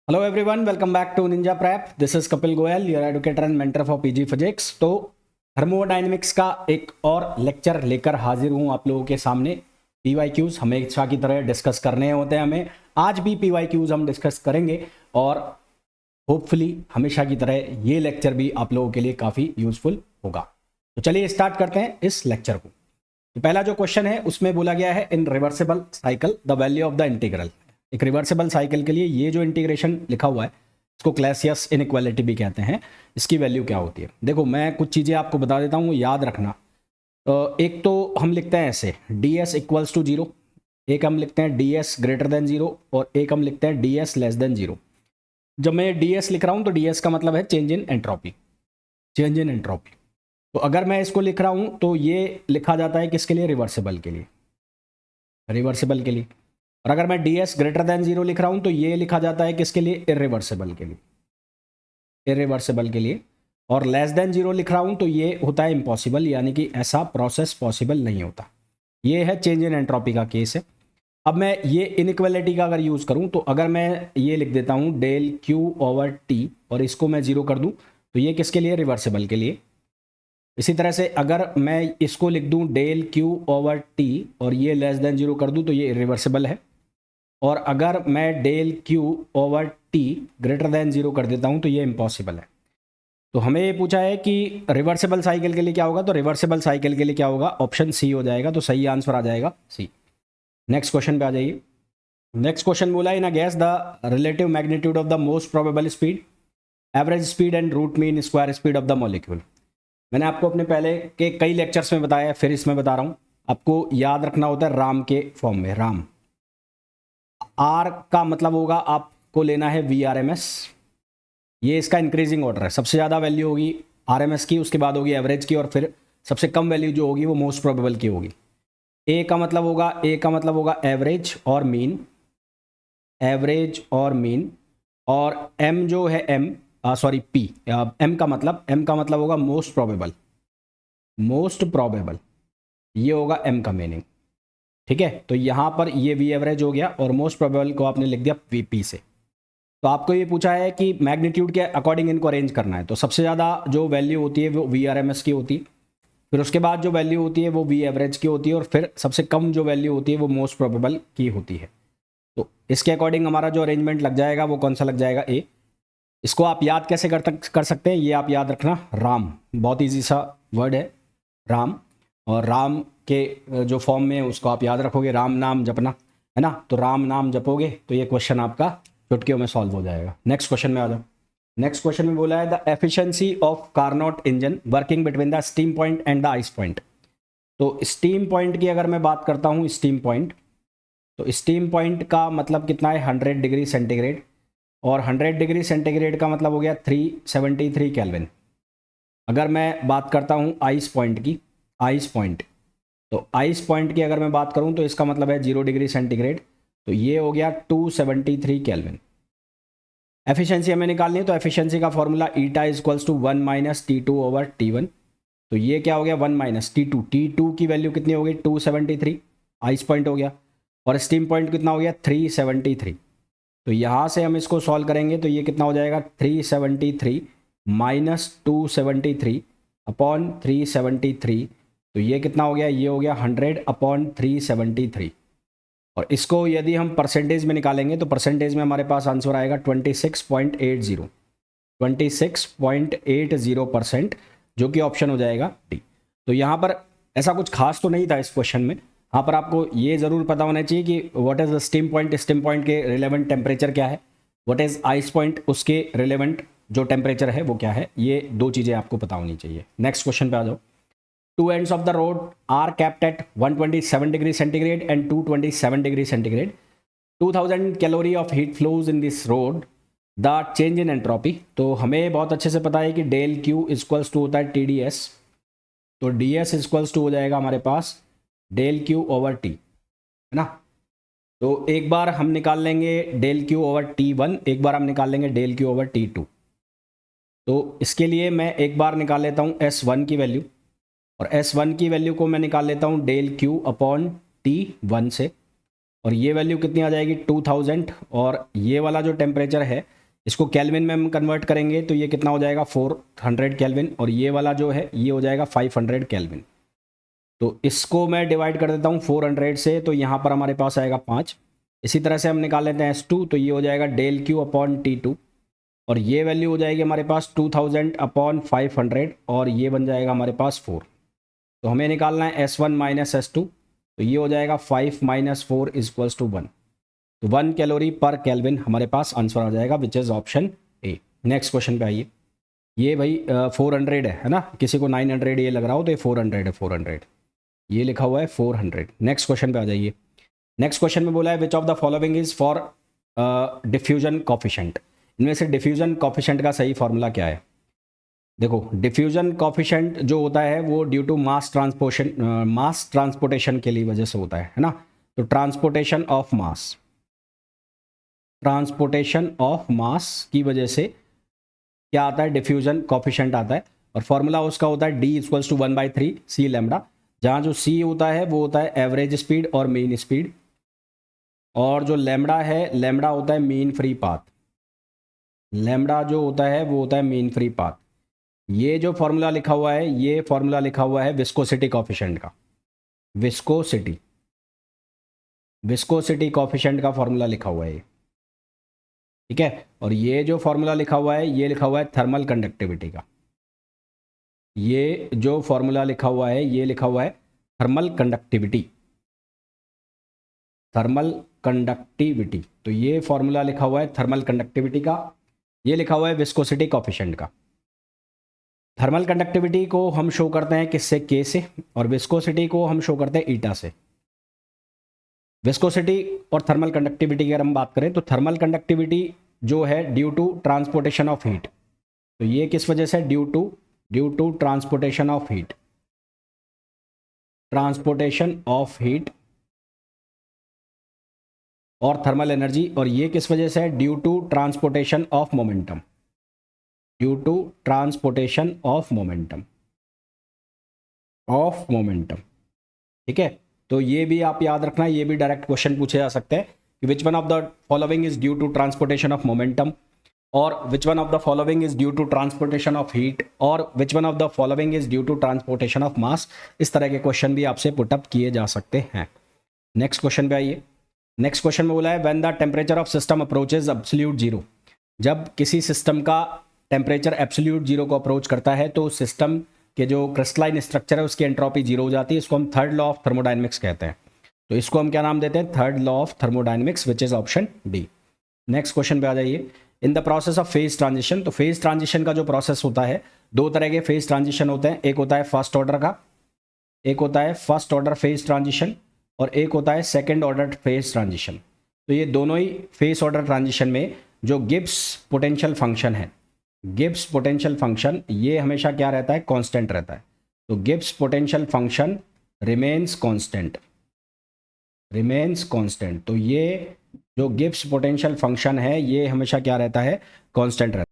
Hello everyone, welcome back to Ninja Prep. This is Kapil Goyal, your educator and mentor for PG physics. तो thermodynamics का एक और lecture लेकर हाजिर हूं आप लोगों के सामने। पीवाईक्यूज हमेशा की तरह डिस्कस करने होते हैं हमें। आज भी पीवाईक्यूज हम डिस्कस करेंगे और होपफुली हमेशा की तरह ये लेक्चर भी आप लोगों के लिए काफ़ी यूजफुल होगा। तो चलिए स्टार्ट करते हैं इस लेक्चर को। तो पहला जो क्वेश्चन है उसमें बोला गया है, इन reversible cycle the value of the integral. एक रिवर्सिबल साइकिल के लिए ये जो इंटीग्रेशन लिखा हुआ है इसको क्लैसियस इनइक्वालिटी भी कहते हैं। इसकी वैल्यू क्या होती है, देखो मैं कुछ चीज़ें आपको बता देता हूँ, याद रखना। एक तो हम लिखते हैं ऐसे d s equals to zero, एक हम लिखते हैं d s greater than zero, और एक हम लिखते हैं d s less than zero. जब मैं डी एस लिख रहा हूँ तो डी एस का मतलब है change in entropy, change in entropy. तो अगर मैं इसको लिख रहा हूँ तो ये लिखा जाता है किसके लिए, रिवर्सिबल के लिए, रिवर्सिबल के लिए। और अगर मैं D s greater than zero लिख रहा हूं तो ये लिखा जाता है किसके लिए, इरिवर्सिबल के लिए, इरिवर्सिबल के लिए। और लेस देन जीरो लिख रहा हूं तो ये होता है इम्पॉसिबल, यानी कि ऐसा प्रोसेस पॉसिबल नहीं होता। ये है चेंज इन एंट्रोपी का केस है। अब मैं ये इनइक्वालिटी का अगर यूज़ करूं तो अगर मैं ये लिख देता हूं डेल क्यू ओवर टी और इसको मैं जीरो कर दूं तो ये किसके लिए, रिवर्सिबल के लिए। इसी तरह से अगर मैं इसको लिख दूं डेल क्यू ओवर टी और ये लेस देन जीरो कर दूं तो ये इरिवर्सिबल है। और अगर मैं del Q over T greater than zero कर देता हूं तो ये इम्पॉसिबल है। तो हमें ये पूछा है कि रिवर्सिबल साइकिल के लिए क्या होगा, तो रिवर्सिबल साइकिल के लिए क्या होगा, ऑप्शन सी हो जाएगा। तो सही आंसर आ जाएगा सी। नेक्स्ट क्वेश्चन पे आ जाइए। नेक्स्ट क्वेश्चन बोला है ना, guess the relative magnitude of the most probable speed, average speed and root mean square speed of the molecule. मैंने आपको अपने पहले के कई लेक्चर्स में बताया, फिर इसमें बता रहा हूँ। आपको याद रखना होता है राम के फॉर्म में। राम, आर का मतलब होगा आपको लेना है वी आर एम एस। ये इसका इंक्रीजिंग ऑर्डर है, सबसे ज़्यादा वैल्यू होगी आर एम एस की, उसके बाद होगी एवरेज की, और फिर सबसे कम वैल्यू जो होगी वो मोस्ट प्रोबेबल की होगी। ए का मतलब होगा, ए का मतलब होगा एवरेज और मीन, एवरेज और मीन। और एम जो है एम, सॉरी पी, एम का मतलब होगा मोस्ट प्रोबेबल, मोस्ट प्रोबेबल, ये होगा एम का मीनिंग। ठीक है, तो यहाँ पर ये वी एवरेज हो गया और मोस्ट प्रोबेबल को आपने लिख दिया वी पी से। तो आपको ये पूछा है कि मैग्नीट्यूड के अकॉर्डिंग इनको अरेंज करना है। तो सबसे ज़्यादा जो वैल्यू होती है वो वी आर एम एस की होती है, फिर उसके बाद जो वैल्यू होती है वो वी एवरेज की होती है, और फिर सबसे कम जो वैल्यू होती है वो मोस्ट प्रोबेबल की होती है। तो इसके अकॉर्डिंग हमारा जो अरेंजमेंट लग जाएगा वो कौन सा लग जाएगा, ए। इसको आप याद कैसे कर सकते हैं, ये आप याद रखना, राम, बहुत ईजी सा वर्ड है राम। और राम के जो फॉर्म में उसको आप याद रखोगे, राम नाम जपना है ना। तो राम नाम जपोगे तो ये क्वेश्चन आपका चुटकियों में सॉल्व हो जाएगा। नेक्स्ट क्वेश्चन में आ जाओ। नेक्स्ट क्वेश्चन में बोला है the efficiency of Carnot engine working between the steam point and the ice point. तो स्टीम पॉइंट की अगर मैं बात करता हूँ, स्टीम पॉइंट, तो स्टीम पॉइंट का मतलब कितना है, 100 डिग्री सेंटीग्रेड। और 100 डिग्री सेंटीग्रेड का मतलब हो गया 373 केल्विन। अगर मैं बात करता हूँ आइस पॉइंट की, आइस पॉइंट, तो आइस पॉइंट की अगर मैं बात करूं तो इसका मतलब है 0 डिग्री सेंटीग्रेड, तो ये हो गया 273 केल्विन। एफिशिएंसी हमें निकालनी है, तो एफिशिएंसी का formula eta equals to 1 minus T2 over T1। तो ये क्या हो गया, 1 माइनस T2, T2 की वैल्यू कितनी हो गई, 273, आइस पॉइंट हो गया। और स्टीम पॉइंट कितना हो गया, 373। तो यहाँ से हम इसको सॉल्व करेंगे तो ये कितना हो जाएगा, 373 माइनस 273 अपॉन 373, तो ये कितना हो गया, ये हो गया 100 अपॉन 373। और इसको यदि हम परसेंटेज में निकालेंगे तो परसेंटेज में हमारे पास आंसर आएगा 26.80, 26.80%, जो कि ऑप्शन हो जाएगा डी। तो यहाँ पर ऐसा कुछ खास तो नहीं था इस क्वेश्चन में। यहाँ पर आपको ये ज़रूर पता होना चाहिए कि what is the steam point, steam point के रिलेवेंट टेम्परेचर क्या है, व्हाट इज़ आइस पॉइंट, उसके रिलेवेंट जो टेम्परेचर है वो क्या है। ये दो चीज़ें आपको पता होनी चाहिए। नेक्स्ट क्वेश्चन पे आ जाओ। Two ends of the road are capped at 127 degree centigrade and 227 degree centigrade. 2000 calorie of heat flows in this road. The change in entropy. तो हमें बहुत अच्छे से पता है कि डेल क्यू इक्वल्स टू होता है टी डी एस। तो डी एस इक्वल्स टू हो जाएगा हमारे पास डेल क्यू ओवर टी, है ना। तो एक बार हम निकाल लेंगे डेल क्यू ओवर T1, एक बार हम निकाल लेंगे डेल क्यू ओवर T2। तो इसके लिए मैं एक बार निकाल लेता हूँ S1 की वैल्यू, और S1 की वैल्यू को मैं निकाल लेता हूँ डेल क्यू अपॉन T1 से। और ये वैल्यू कितनी आ जाएगी, 2000। और ये वाला जो टेम्परेचर है इसको केल्विन में हम कन्वर्ट करेंगे तो ये कितना हो जाएगा 400 केल्विन, और ये वाला जो है ये हो जाएगा 500 केल्विन। तो इसको मैं डिवाइड कर देता हूँ 400 से, तो यहाँ पर हमारे पास आएगा 5। इसी तरह से हम निकाल लेते हैं S2, तो ये हो जाएगा डेल क्यू अपॉन T2, और ये वैल्यू हो जाएगी हमारे पास 2000 अपॉन 500, और ये बन जाएगा हमारे पास 4। तो हमें निकालना है S1 माइनस S2, तो ये हो जाएगा 5 माइनस 4 इक्वल्स टू 1। तो 1 कैलोरी पर केल्विन हमारे पास आंसर आ जाएगा, which is option A. Next question पे आइए। ये भाई 400 है ना, किसी को 900 ये लग रहा हो तो ये 400 है, 400 ये लिखा हुआ है 400। नेक्स्ट क्वेश्चन पे आ जाइए। नेक्स्ट क्वेश्चन में बोला है which of the following is for diffusion coefficient. इनमें से डिफ्यूजन कॉफिशेंट का सही फॉर्मूला क्या है? देखो, डिफ्यूजन कॉफिशेंट जो होता है वो ड्यू टू मास ट्रांसपोर्टेशन के लिए वजह से होता है ना। तो ट्रांसपोर्टेशन ऑफ मास की वजह से क्या आता है, डिफ्यूजन कॉफिशेंट आता है, और फॉर्मूला उसका होता है D equals to 1/3 C lambda, जहाँ जो C होता है वो होता है एवरेज स्पीड और मीन स्पीड, और जो लैम्डा है, लैम्डा होता है मीन फ्री पाथ। लैम्डा जो होता है वो होता है मीन फ्री पाथ। ये जो फॉर्मूला लिखा हुआ है, ये फॉर्मूला लिखा हुआ है विस्कोसिटी कॉफिशेंट का। विस्कोसिटी कॉफिशेंट का फॉर्मूला लिखा हुआ है ये, ठीक है। और ये जो फॉर्मूला लिखा हुआ है, ये लिखा हुआ है थर्मल कंडक्टिविटी का। ये जो फॉर्मूला लिखा हुआ है, ये लिखा हुआ है थर्मल कंडक्टिविटी। तो ये फॉर्मूला लिखा हुआ है थर्मल कंडक्टिविटी का, ये लिखा हुआ है विस्कोसिटी कॉफिशेंट का। थर्मल कंडक्टिविटी को हम शो करते हैं किससे, K से, और विस्कोसिटी को हम शो करते हैं ईटा से। विस्कोसिटी और थर्मल कंडक्टिविटी की अगर हम बात करें तो थर्मल कंडक्टिविटी जो है due to transportation of heat, तो ये किस वजह से, due to transportation of heat और थर्मल एनर्जी, और ये किस वजह से है, due to transportation of momentum, ठीक है। तो ये भी आप याद रखना, ये भी डायरेक्ट क्वेश्चन पूछे जा सकते हैं कि which one of the following is due to transportation of momentum, और which one of the following is due to transportation of heat, और which one of the following is due to transportation of mass. इस तरह के question भी आपसे put up किए जा सकते हैं। नेक्स्ट क्वेश्चन पे आइए। नेक्स्ट क्वेश्चन में बोला है when the temperature of system approaches absolute zero. जब किसी सिस्टम का टेम्परेचर एब्सोल्यूट जीरो को अप्रोच करता है तो सिस्टम के जो क्रिस्टलाइन स्ट्रक्चर है उसकी एंट्रोपी जीरो हो जाती है। इसको हम थर्ड लॉ ऑफ थर्मोडायनेमिक्स कहते हैं। तो इसको हम क्या नाम देते हैं, third law of thermodynamics, which is option D. Next question पे आ जाइए। In the process of phase transition, तो फेज ट्रांजिशन का जो प्रोसेस होता है, दो तरह के फेज ट्रांजिशन होते हैं। एक होता है फर्स्ट ऑर्डर फेज ट्रांजिशन, और एक होता है सेकेंड ऑर्डर फेज ट्रांजिशन। तो ये दोनों ही फेज ऑर्डर ट्रांजिशन में जो गिब्स पोटेंशियल फंक्शन है, गिब्स पोटेंशियल फंक्शन ये हमेशा क्या रहता है, कांस्टेंट रहता है। तो Gibbs potential function remains constant. तो ये जो गिब्स पोटेंशियल फंक्शन है ये हमेशा क्या रहता है, कांस्टेंट रहता है।